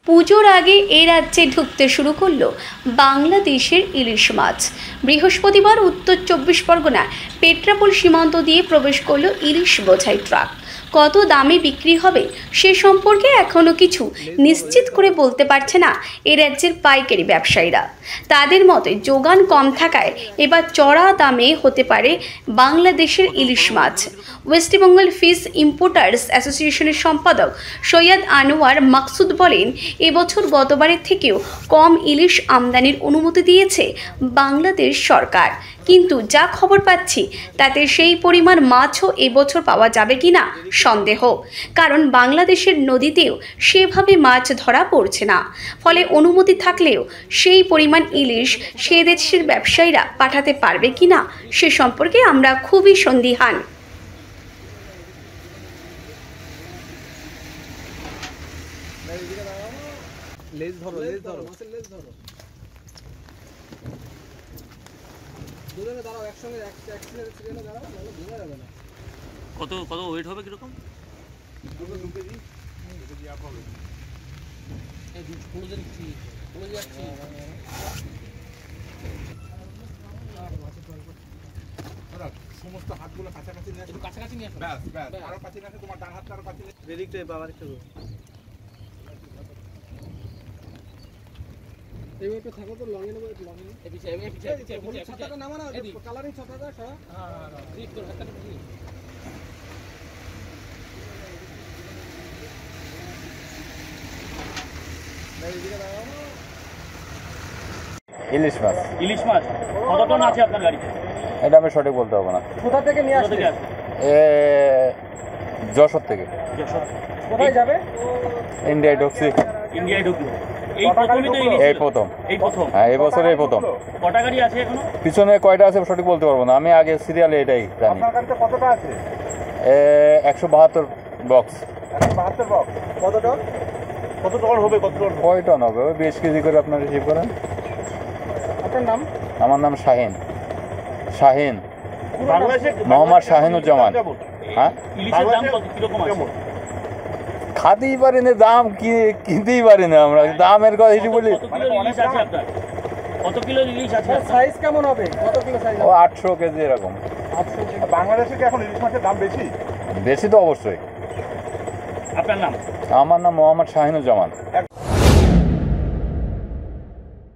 পুজোর আগে এ রাজ্যে ঢুকতে শুরু করলো বাংলাদেশের ইলিশ মাছ। বৃহস্পতিবার উত্তর 24 পরগনা পেট্রাপোল সীমান্ত দিয়ে প্রবেশ করলো ইলিশ বোঝাই ট্রাক। কত দামে বিক্রি হবে সে সম্পর্কে এখনও কিছু নিশ্চিত করে বলতে পারছে না এ রাজ্যের পাইকারি ব্যবসায়ীরা। তাদের মতে যোগান কম থাকায় এবার চড়া দামে হতে পারে বাংলাদেশের ইলিশ মাছ। ওয়েস্ট বেঙ্গল ফিশ ইম্পোর্টার্স অ্যাসোসিয়েশনের সম্পাদক সৈয়দ আনোয়ার মাকসুদ বলেন, এবছর গতবারের থেকেও কম ইলিশ আমদানির অনুমতি দিয়েছে বাংলাদেশ সরকার, কিন্তু যা খবর পাচ্ছি তাতে সেই পরিমাণ মাছও এবছর পাওয়া যাবে কিনা সন্দেহ, কারণ বাংলাদেশের নদীতেও সেভাবে মাছ ধরা পড়ছে না। ফলে অনুমতি থাকলেও সেই পরিমাণ ইলিশ সে দেশের ব্যবসায়ীরা পাঠাতে পারবে কিনা সে সম্পর্কে আমরা খুবই সন্দিহান। কত কত ওয়েট হবে কিরকম? সমস্ত হাতগুলো কাছাকাছি নিয়ে আসো, কাছাকাছি নিয়ে আসো, ব্যাস ব্যাস, আরো কাছে নিয়ে আসো, তোমার ডান হাতটা আরো কাছে নিয়ে আসো। এদিকটাই বাবার একটু এইভাবে থাকো তো, লং এ নেবো, লং এ এই পিছে এই পিছে পিছে ছাতাটা নামা না, কালারিং ছাতাটা সব। হ্যাঁ হ্যাঁ ঠিক তোর হাতটা ঠিক। ইলিশ মাছ। ইলিশ মাছ কত টন আছে আপনার গাড়িতে? এটা আমি সঠিক বলতে পারবো না। কোথা থেকে নিয়ে আসবে? যশোর থেকে। কোথায় যাবে? ইন্ডিয়ায় ঢুকছি। ইন্ডিয়ায় ঢুকলো এই প্রথমই তো ইলিশ? এই প্রথম। এই প্রথম? হ্যাঁ, এই বছর এই প্রথম। কটা গাড়ি আছে এখনো? পিছনে কয়টা আছে সঠিক বলতে পারবো না, আমি আগে সিরিয়ালে এটাই জানি। আপনার গাড়িতে কতটা আছে? 172 বক্স। 172 বক্স। কত টন? কত টন হবে? কত টন? কয় টন হবে? ওই 20 কেজি করে আপনার রিসিভ করেন। আপনার নাম? আমার নাম শাহিন। শাহিন বাংলাদেশে মোহাম্মদ শাহিনুজ্জামান। হ্যাঁ, ইলিশের দাম কত কিরকম আছে? খাতেই পারি না, দাম কিনতেই পারি না আমরা, দামের কথা হিসেবে বলি। কত কিলো ইলিশ আছে আপনার? কত কিলো ইলিশ আছে? সাইজ কেমন হবে? কত কিলো সাইজ? ও 800 কেজি এরকম। বাংলাদেশে কি এখন ইলিশ মাছের দাম বেশি? বেশি তো অবশ্যই। আপনার নাম? আমার নাম মোহাম্মদ শাহিনুজ্জামান।